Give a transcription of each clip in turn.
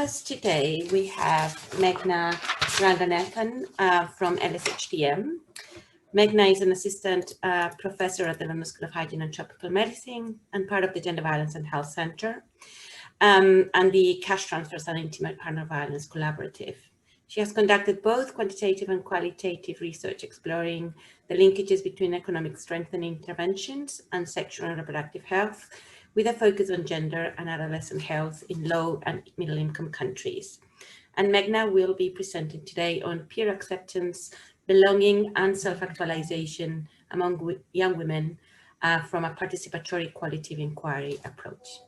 us today, we have Meghna Ranganathan from LSHTM. Meghna is an assistant professor at the London School of Hygiene and Tropical Medicine and part of the Gender Violence and Health Centre and the Cash Transfers and Intimate Partner Violence Collaborative. She has conducted both quantitative and qualitative research exploring the linkages between economic strengthening interventions and sexual and reproductive health, with a focus on gender and adolescent health in low and middle income countries. And Meghna will be presenting today on peer acceptance, belonging and self-actualization among young women from a participatory qualitative inquiry approach.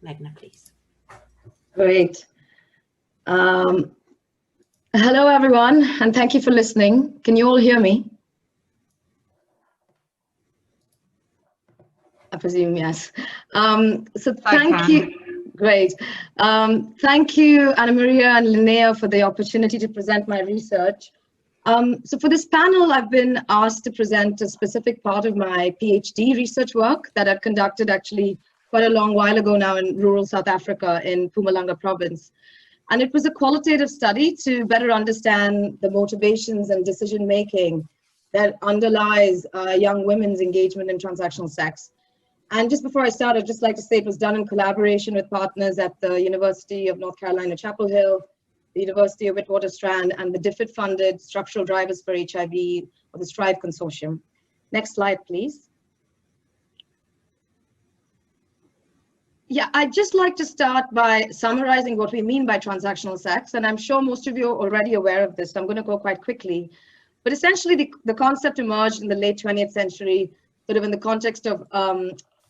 Meghna, please. Great. Hello, everyone, and thank you for listening. Can you all hear me? I presume yes. So thank you. Great. Thank you, Anna Maria and LINEA, for the opportunity to present my research. So for this panel, I've been asked to present a specific part of my PhD research work that I conducted actually quite a long while ago now in rural South Africa in Mpumalanga province. And it was a qualitative study to better understand the motivations and decision-making that underlies young women's engagement in transactional sex. And just before I start, I'd just like to say it was done in collaboration with partners at the University of North Carolina, Chapel Hill, the University of Witwatersrand, and the DFID-funded Structural Drivers for HIV, or the STRIVE Consortium. Next slide, please. Yeah, I'd just like to start by summarizing what we mean by transactional sex, and I'm sure most of you are already aware of this, so I'm going to go quite quickly. But essentially, the concept emerged in the late 20th century, sort of in the context of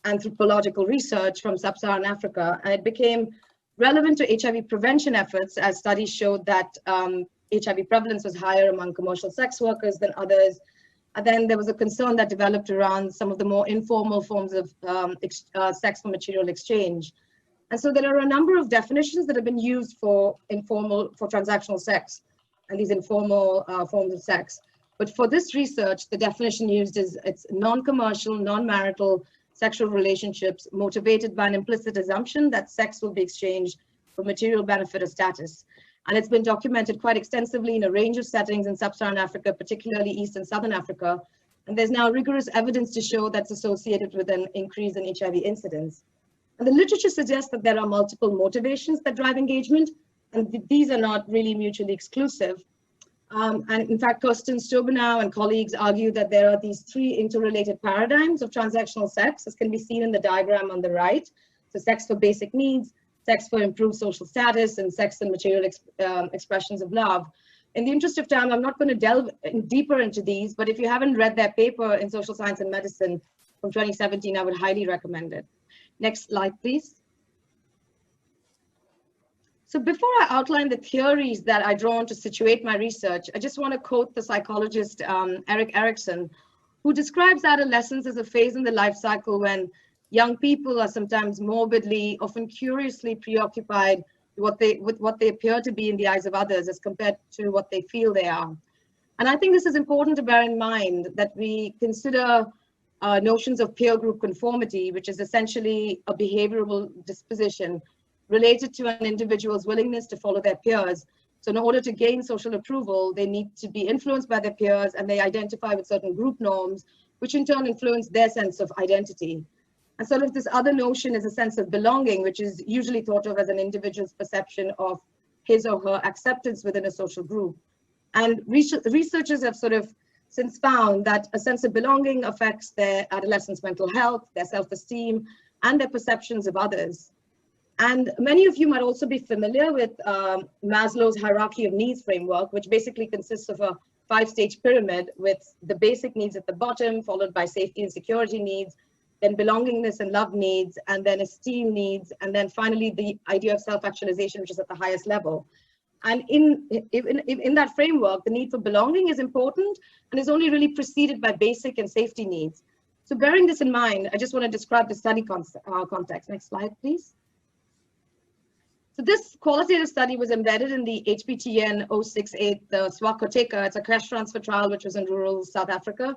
anthropological research from sub-Saharan Africa, and it became relevant to HIV prevention efforts as studies showed that HIV prevalence was higher among commercial sex workers than others. And then there was a concern that developed around some of the more informal forms of sex for material exchange. And so there are a number of definitions that have been used for transactional sex and these informal forms of sex. But for this research, the definition used is it's non-commercial, non-marital sexual relationships motivated by an implicit assumption that sex will be exchanged for material benefit or status. And it's been documented quite extensively in a range of settings in sub-Saharan Africa, particularly East and Southern Africa. And there's now rigorous evidence to show that's associated with an increase in HIV incidence. And the literature suggests that there are multiple motivations that drive engagement, and these are not really mutually exclusive. And in fact, Kirsten Stobenow and colleagues argue that there are these three interrelated paradigms of transactional sex, as can be seen in the diagram on the right. So sex for basic needs, sex for improved social status, and sex and material expressions of love. In the interest of time, I'm not going to delve deeper into these, but if you haven't read their paper in Social Science and Medicine from 2017, I would highly recommend it. Next slide, please. So before I outline the theories that I draw on to situate my research, I just want to quote the psychologist Erik Erikson, who describes adolescence as a phase in the life cycle when young people are sometimes morbidly, often curiously preoccupied with what they appear to be in the eyes of others as compared to what they feel they are. And I think this is important to bear in mind, that we consider notions of peer group conformity, which is essentially a behavioral disposition related to an individual's willingness to follow their peers. So in order to gain social approval, they need to be influenced by their peers, and they identify with certain group norms, which in turn influence their sense of identity. And sort of this other notion is a sense of belonging, which is usually thought of as an individual's perception of his or her acceptance within a social group. And researchers have sort of since found that a sense of belonging affects their adolescents' mental health, their self-esteem, and their perceptions of others. And many of you might also be familiar with Maslow's hierarchy of needs framework, which basically consists of a 5-stage pyramid with the basic needs at the bottom, followed by safety and security needs, then belongingness and love needs, and then esteem needs, and then finally the idea of self-actualization, which is at the highest level. And in that framework, the need for belonging is important and is only really preceded by basic and safety needs. So bearing this in mind, I just want to describe the study context. Next slide, please. So this qualitative study was embedded in the HPTN 068, the Swakoteka. It's a cash transfer trial, which was in rural South Africa.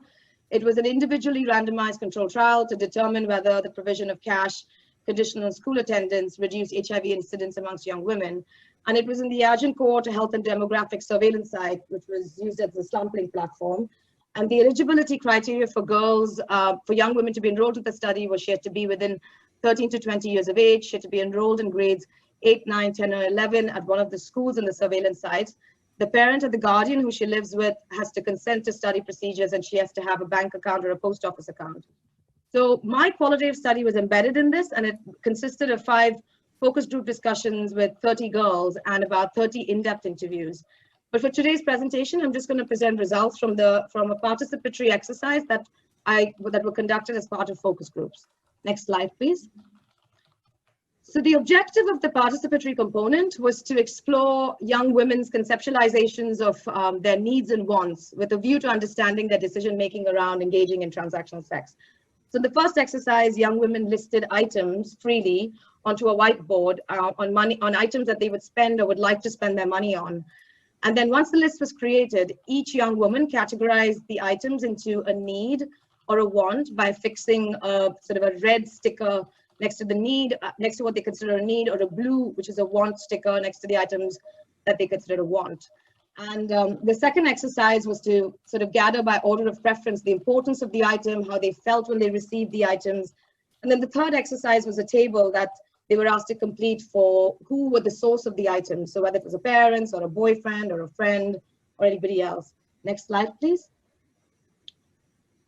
It was an individually randomized control trial to determine whether the provision of cash conditional school attendance, reduced HIV incidence amongst young women. And it was in the Agent Cohort Health and Demographic Surveillance site, which was used as a sampling platform. And the eligibility criteria for girls, for young women to be enrolled in the study was she had to be within 13 to 20 years of age. She had to be enrolled in grades 8, 9, 10, or 11 at one of the schools in the surveillance sites. The parent or the guardian who she lives with has to consent to study procedures, and she has to have a bank account or a post office account. So my qualitative study was embedded in this, and it consisted of 5 focus group discussions with 30 girls and about 30 in-depth interviews. But for today's presentation, I'm just going to present results from a participatory exercise that were conducted as part of focus groups. Next slide, please. So the objective of the participatory component was to explore young women's conceptualizations of their needs and wants with a view to understanding their decision-making around engaging in transactional sex. So in the first exercise, young women listed items freely onto a whiteboard on items that they would spend or would like to spend their money on. And then once the list was created, each young woman categorized the items into a need or a want by fixing a sort of a red sticker next to the need, next to what they consider a need, or a blue, which is a want sticker next to the items that they consider a want. And the second exercise was to sort of gather by order of preference the importance of the item, how they felt when they received the items. And then the third exercise was a table that they were asked to complete for who were the source of the item. So whether it was a parent or a boyfriend or a friend or anybody else. Next slide, please.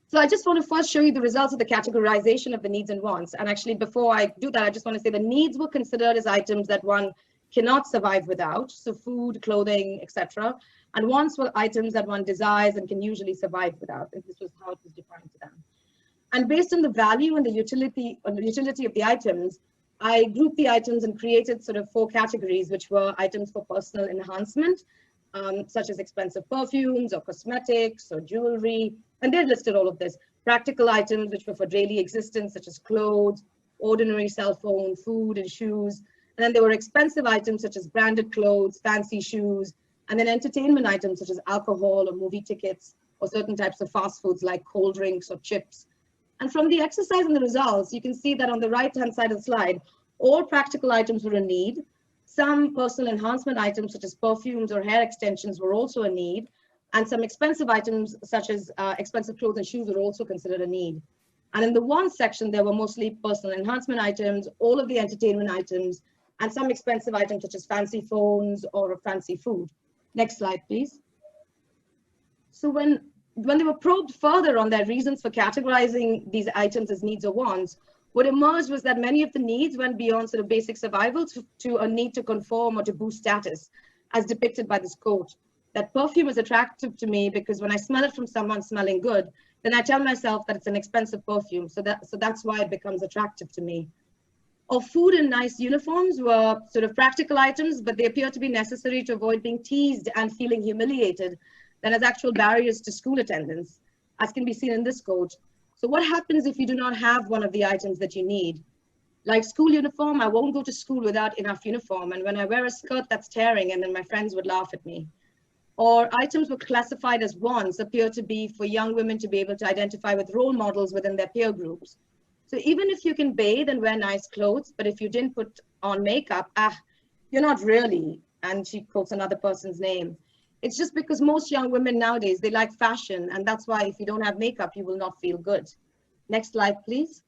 So I just want to first show you the results of the categorization of the needs and wants. And actually, before I do that, I just want to say the needs were considered as items that one cannot survive without. So food, clothing, etc. And wants were items that one desires and can usually survive without. And this was how it was defined to them. And based on the value and the utility of the items, I grouped the items and created sort of 4 categories, which were items for personal enhancement, such as expensive perfumes or cosmetics or jewelry. And they listed all of this. Practical items, which were for daily existence, such as clothes, ordinary cell phone, food, and shoes. And then there were expensive items, such as branded clothes, fancy shoes, and then entertainment items, such as alcohol or movie tickets, or certain types of fast foods like cold drinks or chips. And from the exercise and the results, you can see that on the right-hand side of the slide, all practical items were a need. Some personal enhancement items, such as perfumes or hair extensions, were also a need. And some expensive items, such as expensive clothes and shoes, were also considered a need. And in the wants section, there were mostly personal enhancement items, all of the entertainment items, and some expensive items, such as fancy phones or fancy food. Next slide, please. So when they were probed further on their reasons for categorizing these items as needs or wants, what emerged was that many of the needs went beyond sort of basic survival to a need to conform or to boost status, as depicted by this quote. That perfume is attractive to me because when I smell it from someone smelling good, then I tell myself that it's an expensive perfume. So that's why it becomes attractive to me. Or food and nice uniforms were sort of practical items, but they appear to be necessary to avoid being teased and feeling humiliated than as actual barriers to school attendance, as can be seen in this quote. So what happens if you do not have one of the items that you need? Like school uniform, I won't go to school without enough uniform. And when I wear a skirt that's tearing, and then my friends would laugh at me. Or items were classified as wants appear to be for young women to be able to identify with role models within their peer groups. So even if you can bathe and wear nice clothes, but if you didn't put on makeup, you're not really. And she quotes another person's name. It's just because most young women nowadays, they like fashion. And that's why if you don't have makeup, you will not feel good. Next slide, please.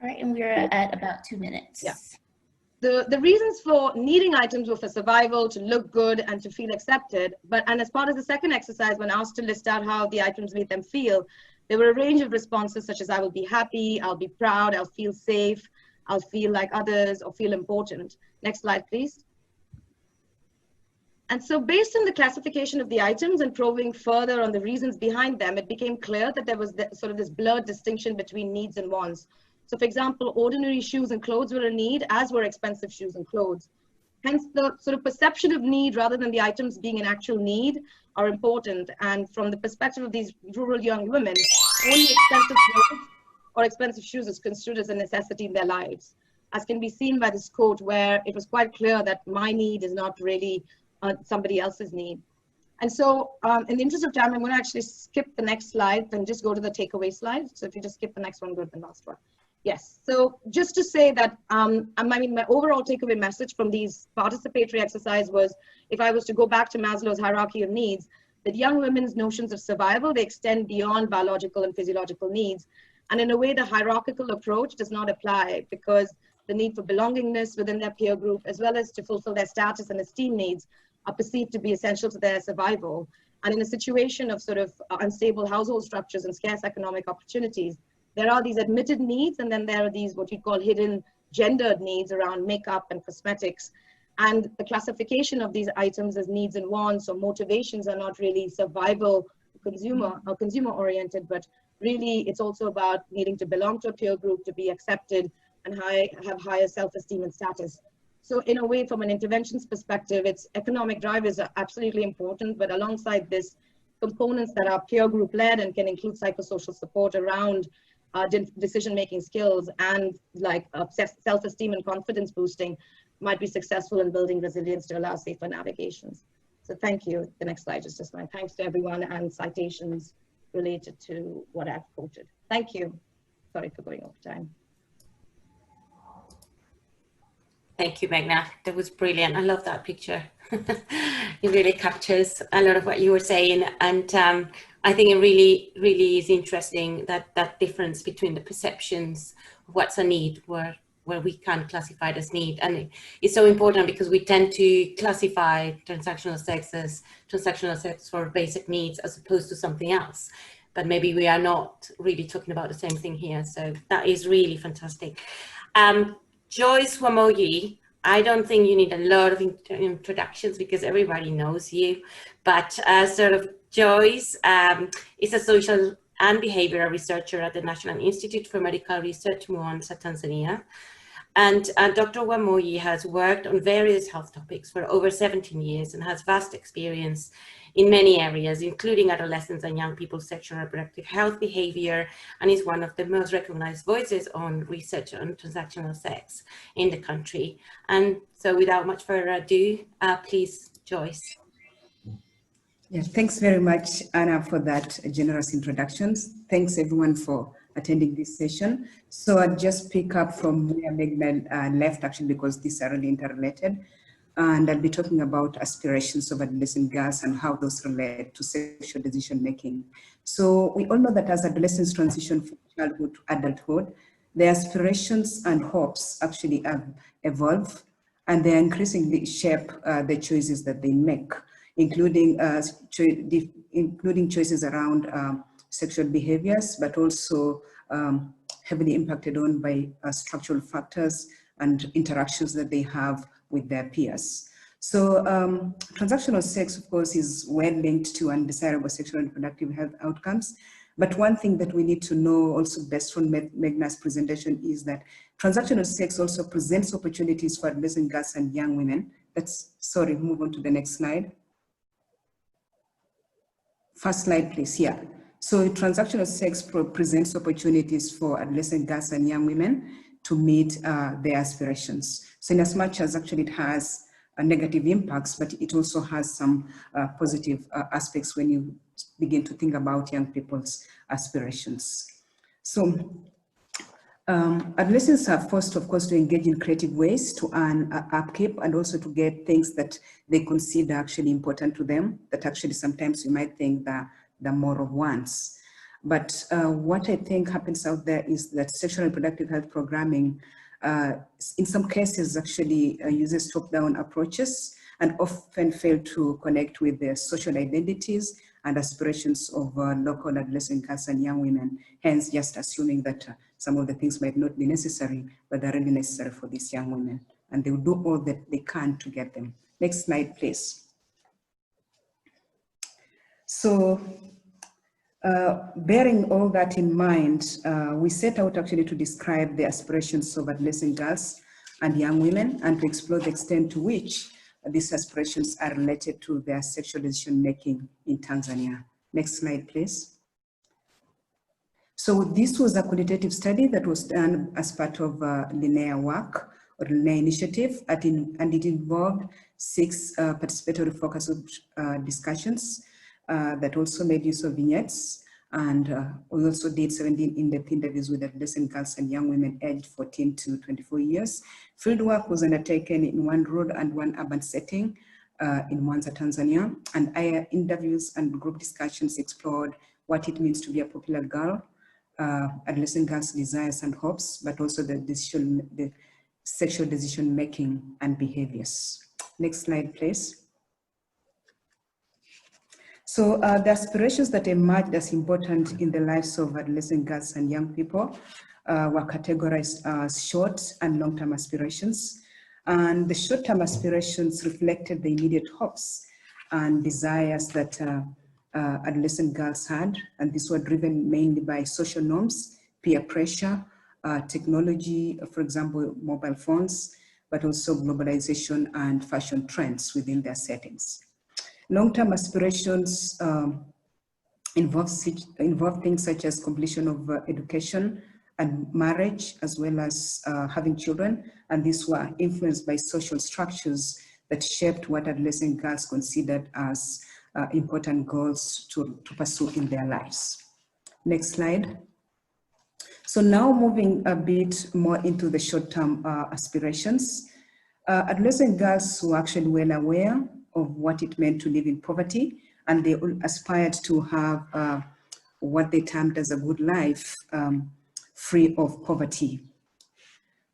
All right, and we're at about 2 minutes. Yeah. The reasons for needing items were for survival, to look good, and to feel accepted. And as part of the second exercise, when asked to list out how the items made them feel, there were a range of responses such as I will be happy, I'll be proud, I'll feel safe, I'll feel like others, or feel important. Next slide, please. And so based on the classification of the items and probing further on the reasons behind them, it became clear that there was sort of this blurred distinction between needs and wants. So for example, ordinary shoes and clothes were a need, as were expensive shoes and clothes. Hence the sort of perception of need rather than the items being an actual need are important. And from the perspective of these rural young women, only expensive clothes or expensive shoes is construed as a necessity in their lives. As can be seen by this quote, where it was quite clear that my need is not really somebody else's need. And so in the interest of time, I'm going to actually skip the next slide and just go to the takeaway slide. So if you just skip the next one, go to the last one. Yes, so just to say that, I mean, my overall takeaway message from these participatory exercise was, if I was to go back to Maslow's hierarchy of needs, that young women's notions of survival, they extend beyond biological and physiological needs. And in a way, the hierarchical approach does not apply, because the need for belongingness within their peer group, as well as to fulfill their status and esteem needs, are perceived to be essential to their survival. And in a situation of sort of unstable household structures and scarce economic opportunities, there are these admitted needs, and then there are these what we call hidden gendered needs around makeup and cosmetics. And the classification of these items as needs and wants or motivations are not really survival consumer or consumer oriented, but really it's also about needing to belong to a peer group, to be accepted and have higher self-esteem and status. So in a way, from an interventions perspective, it's economic drivers are absolutely important, but alongside this, components that are peer group led and can include psychosocial support around decision-making skills and like self-esteem and confidence boosting might be successful in building resilience to allow safer navigations. So thank you. The next slide is just my thanks to everyone and citations related to what I've quoted. Thank you. Sorry for going over time. Thank you, Meghna. That was brilliant. I love that picture. It really captures a lot of what you were saying. And I think it really is interesting that difference between the perceptions of what's a need, where we can classify it as need. And it's so important because we tend to classify transactional sex as transactional sex for basic needs as opposed to something else. But maybe we are not really talking about the same thing here. So that is really fantastic. Joyce Wamoyi, I don't think you need a lot of introductions because everybody knows you, but sort of Joyce is a social and behavioral researcher at the National Institute for Medical Research, Mwanza, Tanzania. And Dr. Wamoyi has worked on various health topics for over 17 years and has vast experience in many areas, including adolescents and young people's sexual and reproductive health behavior, and is one of the most recognized voices on research on transactional sex in the country. And so without much further ado, please, Joyce. Yeah, thanks very much, Anna, for that generous introductions. Thanks everyone for attending this session. So I'll just pick up from where Meghna left, actually, because these are really interrelated. And I'll be talking about aspirations of adolescent girls and how those relate to sexual decision making. So we all know that as adolescents transition from childhood to adulthood, their aspirations and hopes actually evolve, and they increasingly shape the choices that they make, including choices around sexual behaviors, but also heavily impacted on by structural factors and interactions that they have with their peers. So transactional sex, of course, is well linked to undesirable sexual and reproductive health outcomes. But one thing that we need to know also based on Meghna's presentation is that transactional sex also presents opportunities for adolescent girls and young women. Sorry, move on to the next slide. First slide, please. Yeah. So transactional sex presents opportunities for adolescent girls and young women to meet their aspirations. So in as much as actually it has negative impacts, but it also has some positive aspects when you begin to think about young people's aspirations. So adolescents are forced, of course, to engage in creative ways to earn upkeep and also to get things that they consider actually important to them, that actually sometimes you might think that they're more of wants. But what I think happens out there is that sexual and reproductive health programming, in some cases, actually uses top-down approaches and often fail to connect with their social identities and aspirations of local adolescent girls and young women, hence just assuming that some of the things might not be necessary, but they're really necessary for these young women. And they will do all that they can to get them. Next slide, please. So, bearing all that in mind, we set out actually to describe the aspirations of adolescent girls and young women and to explore the extent to which these aspirations are related to their sexual decision making in Tanzania. Next slide, please. So this was a qualitative study that was done as part of LINEA work or LINEA initiative, and it involved 6 participatory focus discussions that also made use of vignettes And we also did 17 in-depth interviews with adolescent girls and young women aged 14 to 24 years. Fieldwork was undertaken in one rural and one urban setting in Mwanza, Tanzania. And interviews and group discussions explored what it means to be a popular girl, adolescent girls' desires and hopes, but also the sexual decision-making and behaviors. Next slide, please. So the aspirations that emerged as important in the lives of adolescent girls and young people were categorized as short and long-term aspirations. And the short-term aspirations reflected the immediate hopes and desires that adolescent girls had. And these were driven mainly by social norms, peer pressure, technology, for example, mobile phones, but also globalization and fashion trends within their settings. Long-term aspirations involve things such as completion of education and marriage, as well as having children. And these were influenced by social structures that shaped what adolescent girls considered as important goals to pursue in their lives. Next slide. So now moving a bit more into the short-term aspirations. Adolescent girls were actually well aware of what it meant to live in poverty, and they all aspired to have what they termed as a good life, free of poverty.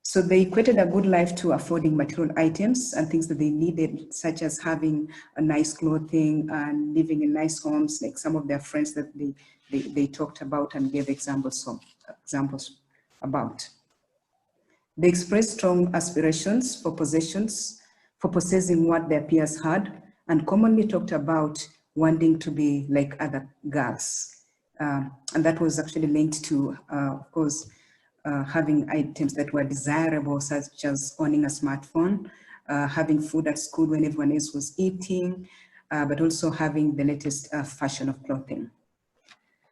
So they equated a good life to affording material items and things that they needed, such as having a nice clothing and living in nice homes, like some of their friends that they talked about and gave examples about. They expressed strong aspirations for possessions, for possessing what their peers had, and commonly talked about wanting to be like other girls. And that was actually linked to, of course, having items that were desirable, such as owning a smartphone, having food at school when everyone else was eating, but also having the latest fashion of clothing.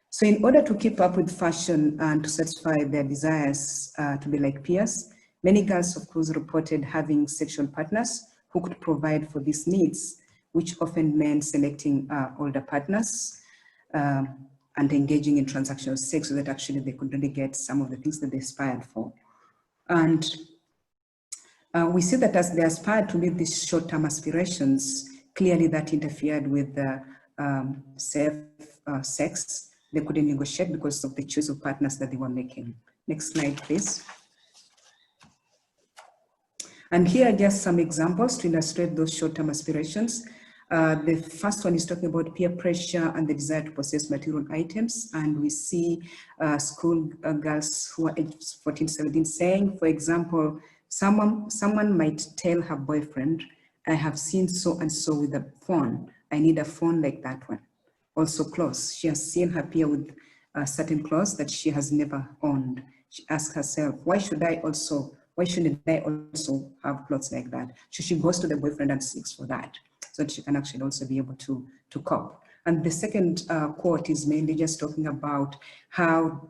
So in order to keep up with fashion and to satisfy their desires to be like peers, many girls, of course, reported having sexual partners who could provide for these needs, which often meant selecting older partners and engaging in transactional sex so that actually they could really get some of the things that they aspired for. And we see that as they aspired to meet these short-term aspirations, clearly that interfered with the safe sex. They couldn't negotiate because of the choice of partners that they were making. Next slide, please. And here are just some examples to illustrate those short-term aspirations. The first one is talking about peer pressure and the desire to possess material items. And we see school girls who are aged 14, 17 saying, for example, someone might tell her boyfriend, I have seen so and so with a phone. I need a phone like that one. Also clothes. She has seen her peer with certain clothes that she has never owned. She asks herself, why shouldn't I also have clothes like that? So she goes to the boyfriend and seeks for that, so that she can actually also be able to cope. And the second quote is mainly just talking about how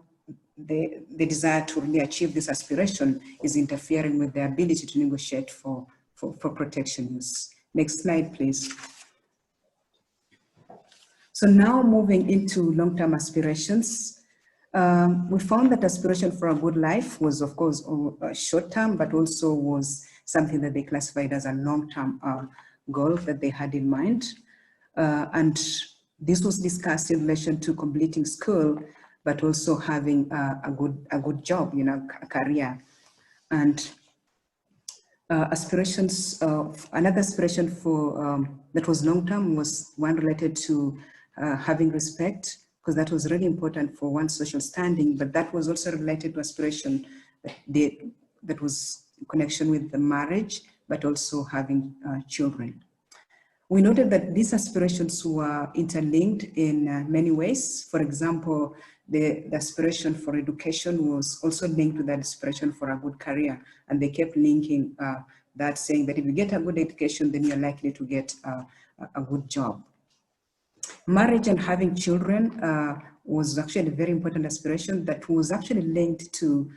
the desire to really achieve this aspiration is interfering with their ability to negotiate for protection use. Next slide, please. So now moving into long-term aspirations, we found that aspiration for a good life was, of course, short-term, but also was something that they classified as a long-term goal that they had in mind. And this was discussed in relation to completing school, but also having a good job, a career. And aspirations, another aspiration for that was long-term was one related to having respect, because that was really important for one's social standing, but that was also related to aspiration that was in connection with the marriage, but also having children. We noted that these aspirations were interlinked in many ways. For example, the aspiration for education was also linked to that aspiration for a good career. And they kept linking that, saying that if you get a good education, then you're likely to get a good job. Marriage and having children was actually a very important aspiration that was actually linked to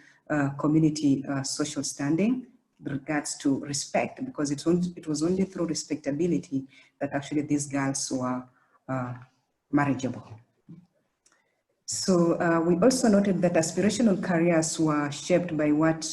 community social standing with regards to respect, because it was only through respectability that actually these girls were marriageable. So we also noted that aspirational careers were shaped by what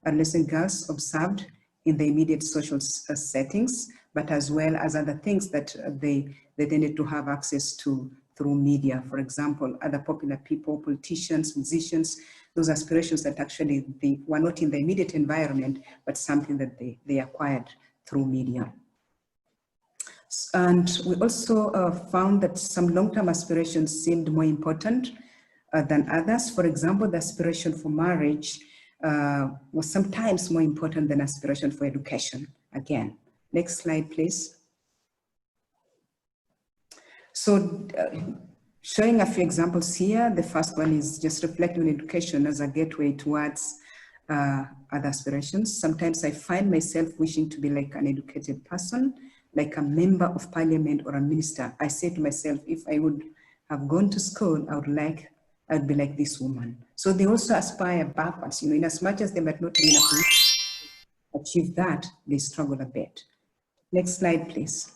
adolescent girls observed in the immediate social settings, but as well as other things that they tended to have access to through media. For example, other popular people, politicians, musicians, those aspirations that actually they were not in the immediate environment, but something that they acquired through media. And we also found that some long-term aspirations seemed more important than others. For example, the aspiration for marriage was sometimes more important than aspiration for education. Again, next slide, please. So showing a few examples here. The first one is just reflecting on education as a gateway towards other aspirations. Sometimes I find myself wishing to be like an educated person, like a member of parliament or a minister. I say to myself, if I would have gone to school, I'd be like this woman. So they also aspire backwards, in as much as they might not be able to achieve that, they struggle a bit. Next slide, please.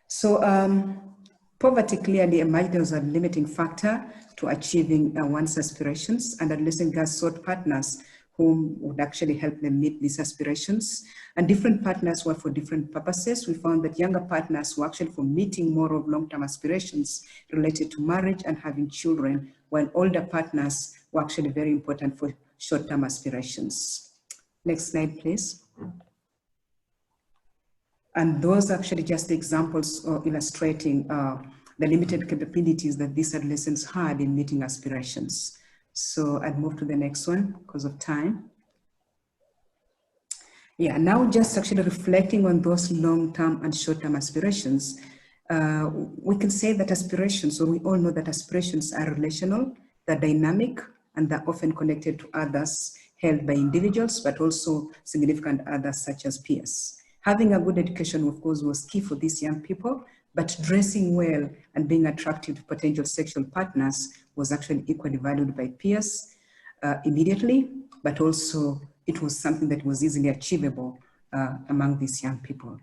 So poverty clearly emerged as a limiting factor to achieving one's aspirations, and adolescent girls sought partners whom would actually help them meet these aspirations. And different partners were for different purposes. We found that younger partners were actually for meeting more of long-term aspirations related to marriage and having children, while older partners were actually very important for short-term aspirations. Next slide, please. And those are actually just examples illustrating the limited capabilities that these adolescents had in meeting aspirations. So I'd move to the next one because of time. Yeah, now just actually reflecting on those long-term and short-term aspirations, we can say that aspirations, or we all know that aspirations are relational, they're dynamic, and they're often connected to others held by individuals, but also significant others such as peers. Having a good education, of course, was key for these young people, but dressing well and being attractive to potential sexual partners was actually equally valued by peers immediately, but also it was something that was easily achievable among these young people.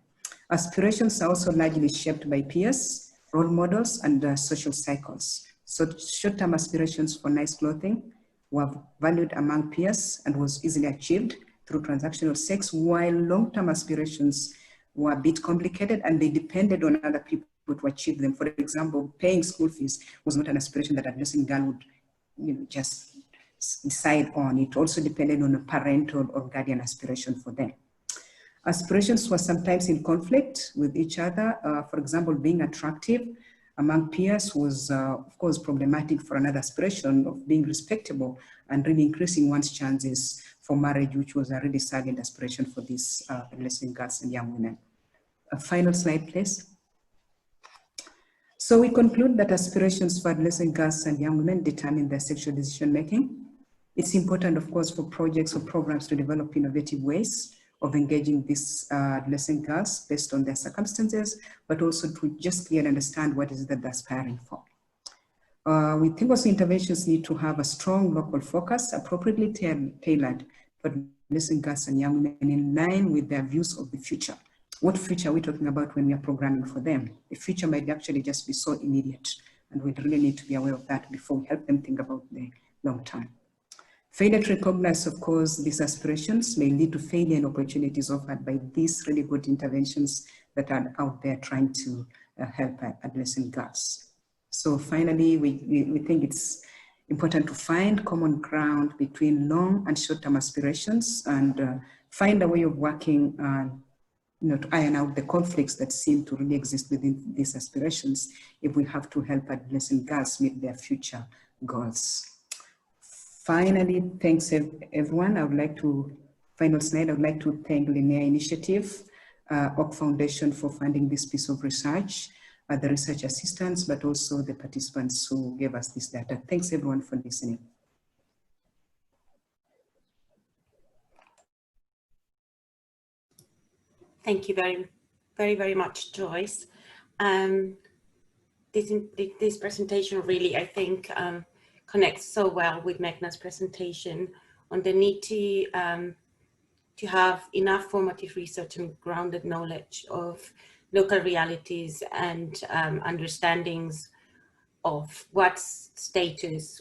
Aspirations are also largely shaped by peers, role models, and social cycles. So short-term aspirations for nice clothing were valued among peers and was easily achieved through transactional sex, while long-term aspirations were a bit complicated and they depended on other people to achieve them. For example, paying school fees was not an aspiration that a adolescent girl would just decide on. It also depended on a parental or guardian aspiration for them. Aspirations were sometimes in conflict with each other. For example, being attractive among peers was, of course, problematic for another aspiration of being respectable and really increasing one's chances for marriage, which was a really salient aspiration for these adolescent girls and young women. A final slide, please. So we conclude that aspirations for adolescent girls and young women determine their sexual decision making. It's important, of course, for projects or programs to develop innovative ways of engaging these adolescent girls based on their circumstances, but also to just clearly understand what is it that they're aspiring for. We think also interventions need to have a strong local focus, appropriately tailored for adolescent girls and young women in line with their views of the future. What future are we talking about when we are programming for them? The future might actually just be so immediate, and we really need to be aware of that before we help them think about the long term. Failure to recognize, of course, these aspirations may lead to failure and opportunities offered by these really good interventions that are out there trying to help adolescent girls. So finally, we think it's important to find common ground between long and short-term aspirations and find a way of working to iron out the conflicts that seem to really exist within these aspirations if we have to help adolescent girls meet their future goals. Finally, thanks everyone. Final slide, I would like to thank LINEA Initiative, Oak Foundation for funding this piece of research, the research assistants, but also the participants who gave us this data. Thanks everyone for listening. Thank you very much, Joyce. This presentation really, I think, connects so well with Meghna's presentation on the need to have enough formative research and grounded knowledge of local realities and understandings of what's status,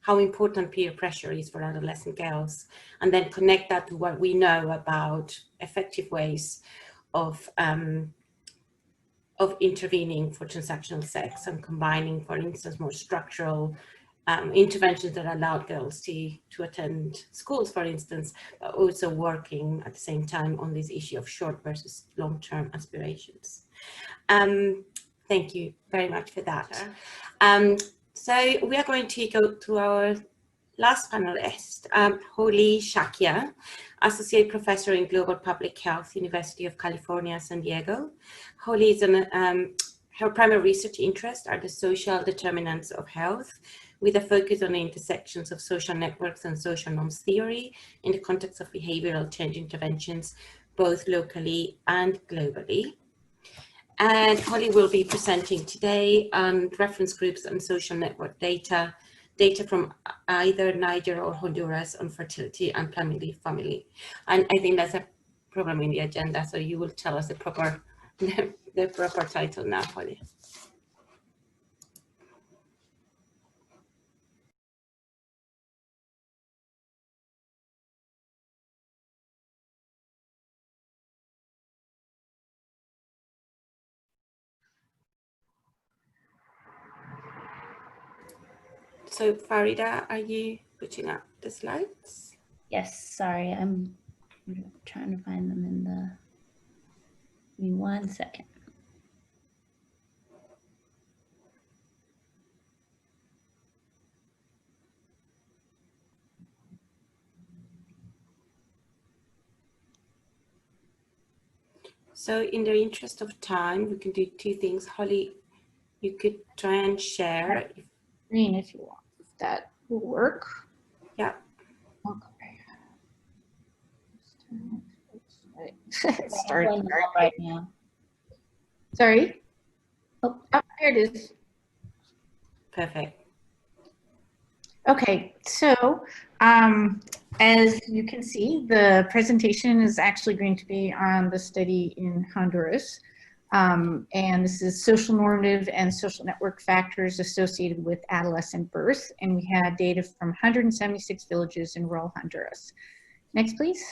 how important peer pressure is for adolescent girls, and then connect that to what we know about effective ways of intervening for transactional sex and combining, for instance, more structural interventions that allowed girls to attend schools, for instance, but also working at the same time on this issue of short versus long-term aspirations. Thank you very much for that. So we are going to go to our last panelist, Holly Shakya, Associate Professor in Global Public Health, University of California, San Diego. Holly is her primary research interests are the social determinants of health, with a focus on the intersections of social networks and social norms theory in the context of behavioral change interventions, both locally and globally. And Holly will be presenting today on reference groups and social network data from either Niger or Honduras on fertility and family. And I think that's a problem in the agenda, so you will tell us the proper title now, Holly. So Farida, are you putting up the slides? Yes, sorry, I'm trying to find them in the, give me 1 second. So in the interest of time, we can do two things. Holly, you could try and share. Green if you want, if that will work. Yeah. Okay. It's starting right now. Sorry. Oh, here it is. Perfect. Okay, so as you can see, the presentation is actually going to be on the study in Honduras. And this is social normative and social network factors associated with adolescent birth. And we had data from 176 villages in rural Honduras. Next, please.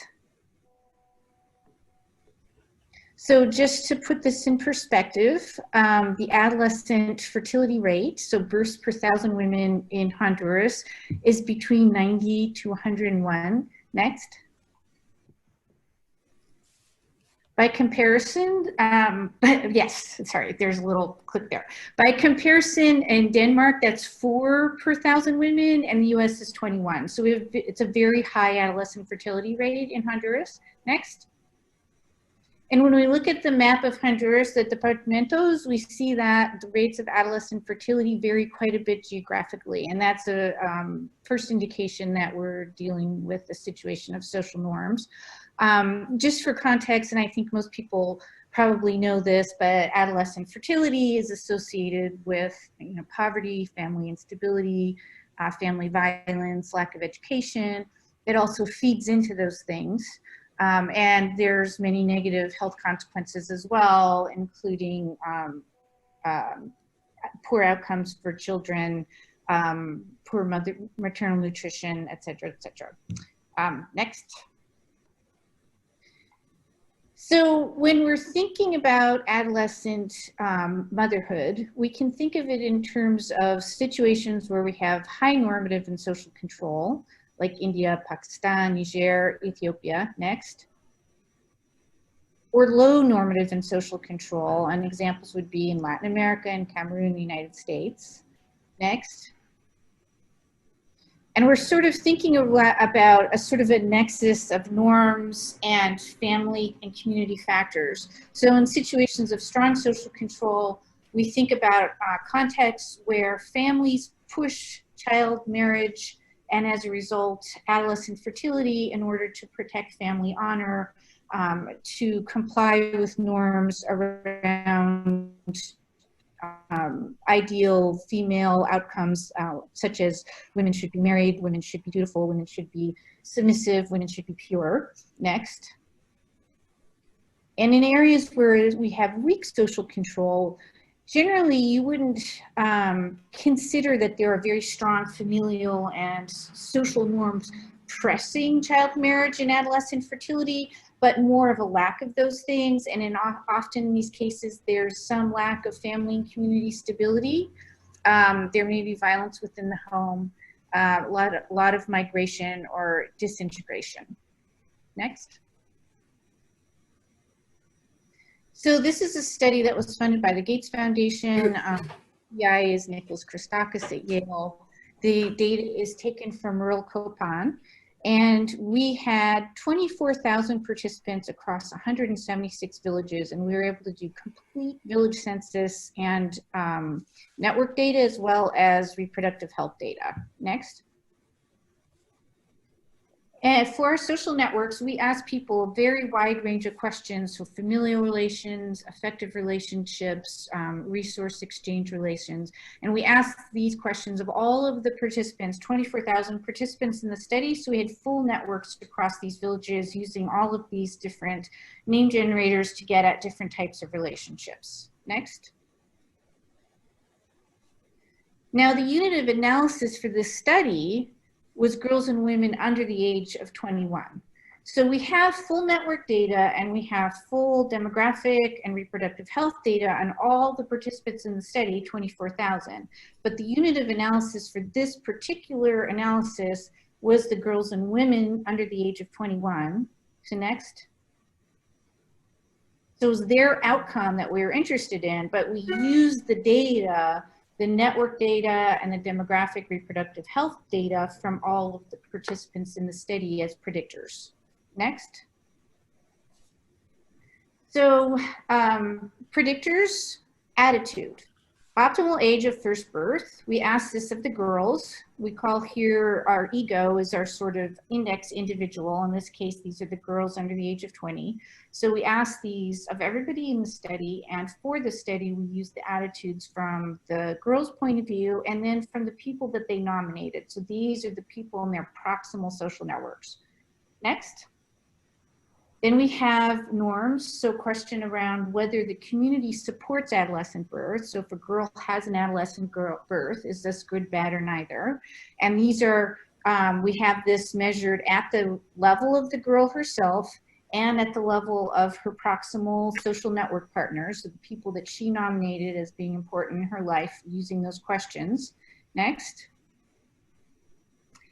So just to put this in perspective, the adolescent fertility rate, so births per 1,000 women in Honduras, is between 90 to 101. Next. By comparison, yes, sorry, there's a little click there. By comparison, in Denmark, that's 4 per 1,000 women, and the US is 21. So it's a very high adolescent fertility rate in Honduras. Next. And when we look at the map of Honduras, the departamentos, we see that the rates of adolescent fertility vary quite a bit geographically. And that's a first indication that we're dealing with a situation of social norms. Just for context, and I think most people probably know this, but adolescent fertility is associated with poverty, family instability, family violence, lack of education. It also feeds into those things. And there's many negative health consequences as well, including poor outcomes for children, poor maternal nutrition, et cetera, et cetera. Next. So when we're thinking about adolescent motherhood, we can think of it in terms of situations where we have high normative and social control, like India, Pakistan, Niger, Ethiopia. Next. Or low normative and social control, and examples would be in Latin America and Cameroon, the United States. Next. And we're sort of thinking about a sort of a nexus of norms and family and community factors. So in situations of strong social control, we think about contexts where families push child marriage and as a result, adolescent fertility in order to protect family honor, to comply with norms around ideal female outcomes, such as women should be married, women should be dutiful, women should be submissive, women should be pure. Next. And in areas where we have weak social control, generally you wouldn't consider that there are very strong familial and social norms pressing child marriage and adolescent fertility, but more of a lack of those things. And often in these cases, there's some lack of family and community stability. There may be violence within the home, a lot of migration or disintegration. Next. So this is a study that was funded by the Gates Foundation. PI is Nicholas Christakis at Yale. The data is taken from rural Copan. And we had 24,000 participants across 176 villages, and we were able to do complete village census and network data as well as reproductive health data. Next. And for our social networks, we ask people a very wide range of questions, so familial relations, affective relationships, resource exchange relations. And we asked these questions of all of the participants, 24,000 participants in the study. So we had full networks across these villages using all of these different name generators to get at different types of relationships. Next. Now, the unit of analysis for this study was girls and women under the age of 21. So we have full network data and we have full demographic and reproductive health data on all the participants in the study, 24,000. But the unit of analysis for this particular analysis was the girls and women under the age of 21. So next. So it was their outcome that we were interested in, but we used the data, the network data and the demographic reproductive health data from all of the participants in the study as predictors. Next. So predictors, attitude. Optimal age of first birth. We asked this of the girls. We call here our ego is our sort of index individual. In this case, these are the girls under the age of 20. So we asked these of everybody in the study, and for the study, we used the attitudes from the girls' point of view and then from the people that they nominated. So these are the people in their proximal social networks. Next. Then we have norms, so question around whether the community supports adolescent birth. So if a girl has an adolescent birth, is this good, bad, or neither? And these are, we have this measured at the level of the girl herself and at the level of her proximal social network partners, so the people that she nominated as being important in her life using those questions. Next.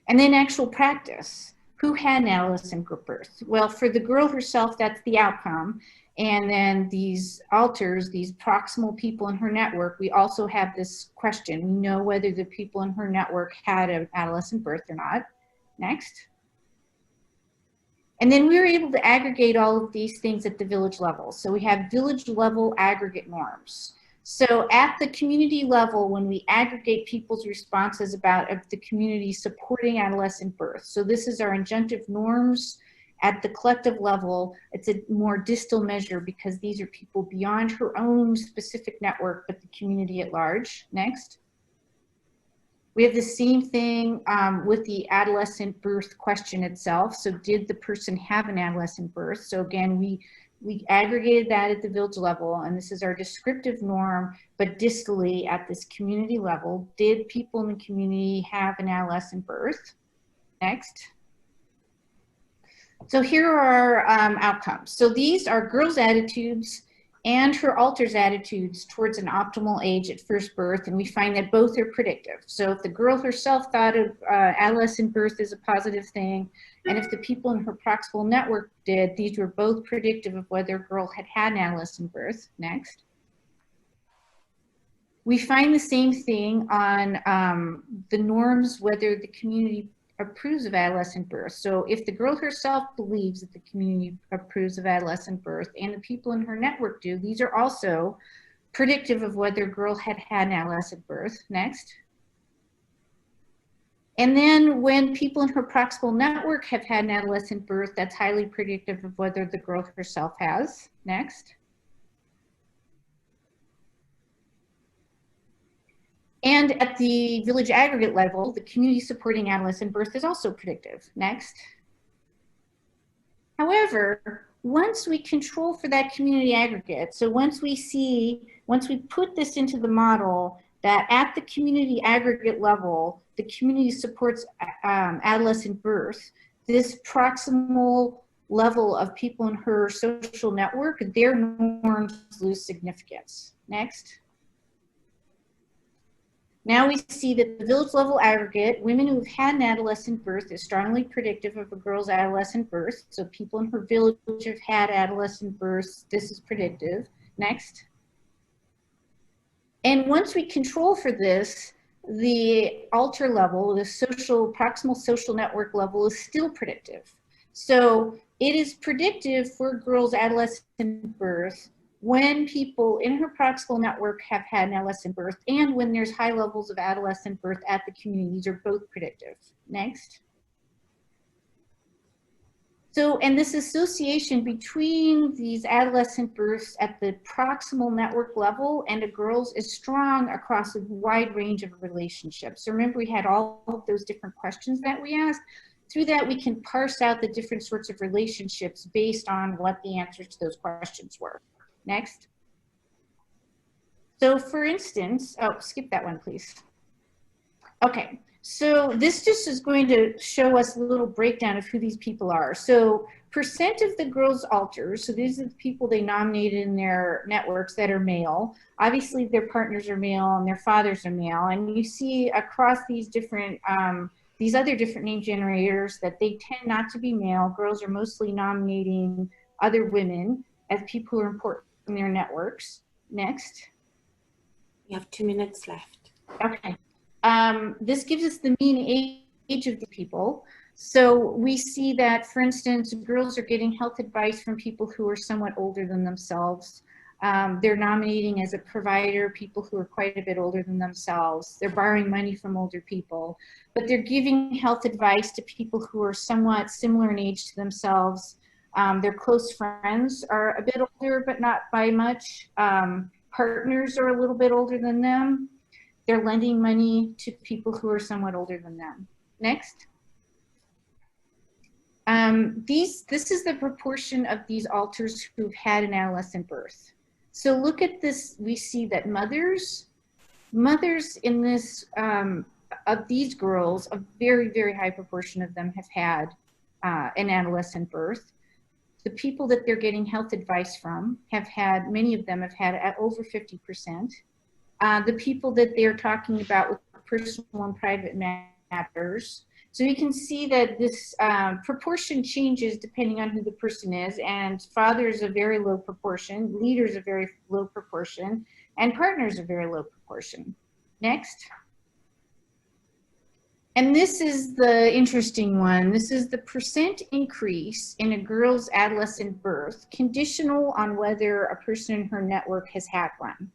And then actual practice. Who had an adolescent birth? Well, for the girl herself, that's the outcome. And then these alters, these proximal people in her network, we also have this question. We know whether the people in her network had an adolescent birth or not. Next. And then we were able to aggregate all of these things at the village level. So we have village level aggregate norms. So at the community level, when we aggregate people's responses about the community supporting adolescent birth, so this is our injunctive norms at the collective level. It's a more distal measure because these are people beyond her own specific network, but the community at large. Next. We have the same thing with the adolescent birth question itself. So did the person have an adolescent birth? So again, we aggregated that at the village level, and this is our descriptive norm, but distally at this community level, did people in the community have an adolescent birth? Next. So here are our outcomes. So these are girls' attitudes and her alters attitudes towards an optimal age at first birth, and we find that both are predictive. So if the girl herself thought of adolescent birth as a positive thing, and if the people in her proximal network did, these were both predictive of whether a girl had had an adolescent birth. Next. We find the same thing on the norms, whether the community approves of adolescent birth. So if the girl herself believes that the community approves of adolescent birth and the people in her network do, these are also predictive of whether a girl had had an adolescent birth. Next. And then when people in her proximal network have had an adolescent birth, that's highly predictive of whether the girl herself has. Next. And at the village aggregate level, the community supporting adolescent birth is also predictive. Next. However, once we control for that community aggregate, so once we put this into the model that at the community aggregate level, the community supports adolescent birth, this proximal level of people in her social network, their norms lose significance. Next. Now we see that the village level aggregate, women who have had an adolescent birth, is strongly predictive of a girl's adolescent birth. So people in her village have had adolescent births, this is predictive. Next. And once we control for this, the alter level, the proximal social network level, is still predictive. So it is predictive for a girl's adolescent birth when people in her proximal network have had an adolescent birth and when there's high levels of adolescent birth at the community. These are both predictive. Next. So, and this association between these adolescent births at the proximal network level and a girl's is strong across a wide range of relationships. So remember, we had all of those different questions that we asked. Through that, we can parse out the different sorts of relationships based on what the answers to those questions were. Next. So for instance, oh, skip that one, please. Okay. So this just is going to show us a little breakdown of who these people are. So percent of the girls' alters, so these are the people they nominated in their networks that are male. Obviously their partners are male and their fathers are male. And you see across these different, these other different name generators that they tend not to be male. Girls are mostly nominating other women as people who are important in their networks. Next. We have 2 minutes left. Okay. This gives us the mean age of the people. So we see that, for instance, girls are getting health advice from people who are somewhat older than themselves. They're nominating as a provider people who are quite a bit older than themselves. They're borrowing money from older people, but they're giving health advice to people who are somewhat similar in age to themselves. Their close friends are a bit older, but not by much. Partners are a little bit older than them. They're lending money to people who are somewhat older than them. Next. This is the proportion of these alters who've had an adolescent birth. So look at this, we see that mothers in this, of these girls, a very, very high proportion of them have had an adolescent birth. The people that they're getting health advice from have had, many of them have had at over 50%. The people that they're talking about with personal and private matters. So you can see that this proportion changes depending on who the person is, and fathers a very low proportion, leaders a very low proportion, and partners a very low proportion. Next. And this is the interesting one. This is the percent increase in a girl's adolescent birth, conditional on whether a person in her network has had one.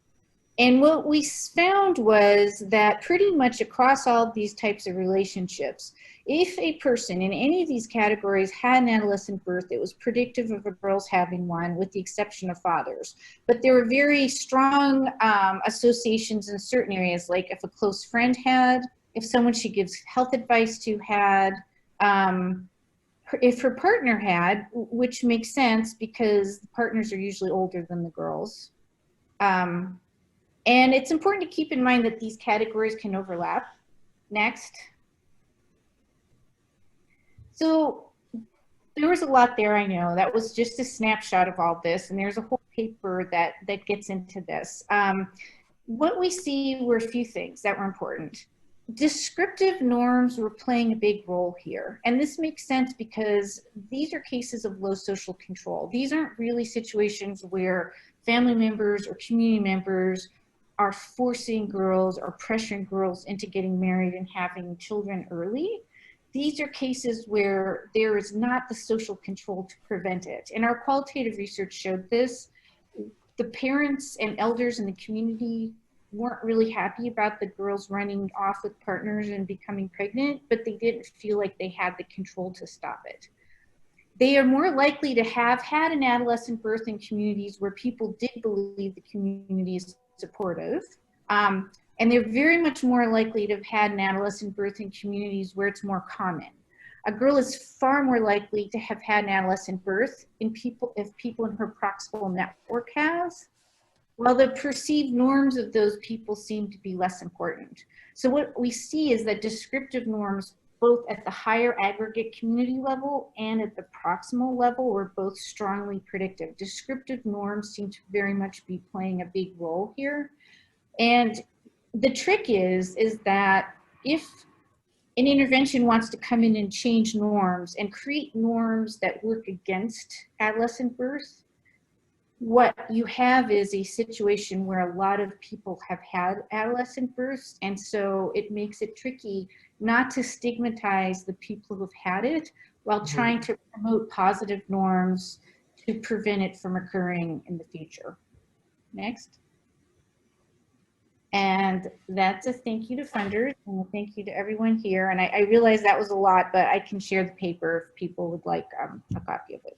And what we found was that pretty much across all of these types of relationships, if a person in any of these categories had an adolescent birth, it was predictive of a girl's having one, with the exception of fathers. But there were very strong associations in certain areas, like if a close friend had, if someone she gives health advice to had, if her partner had, which makes sense because the partners are usually older than the girls. And it's important to keep in mind that these categories can overlap. Next. So there was a lot there, I know. That was just a snapshot of all this, and there's a whole paper that gets into this. What we see were a few things that were important. Descriptive norms were playing a big role here. And this makes sense because these are cases of low social control. These aren't really situations where family members or community members are forcing girls or pressuring girls into getting married and having children early. These are cases where there is not the social control to prevent it. And our qualitative research showed this. The parents and elders in the community weren't really happy about the girls running off with partners and becoming pregnant, but they didn't feel like they had the control to stop it. They are more likely to have had an adolescent birth in communities where people did believe the community is supportive. And they're very much more likely to have had an adolescent birth in communities where it's more common. A girl is far more likely to have had an adolescent birth if people in her proximal network has, while the perceived norms of those people seem to be less important. So what we see is that descriptive norms, both at the higher aggregate community level and at the proximal level, were both strongly predictive. Descriptive norms seem to very much be playing a big role here. And the trick is that if an intervention wants to come in and change norms and create norms that work against adolescent birth, what you have is a situation where a lot of people have had adolescent births, and so it makes it tricky not to stigmatize the people who've had it while trying to promote positive norms to prevent it from occurring in the future. Next. And that's a thank you to funders and a thank you to everyone here. And I realize that was a lot, but I can share the paper if people would like a copy of it.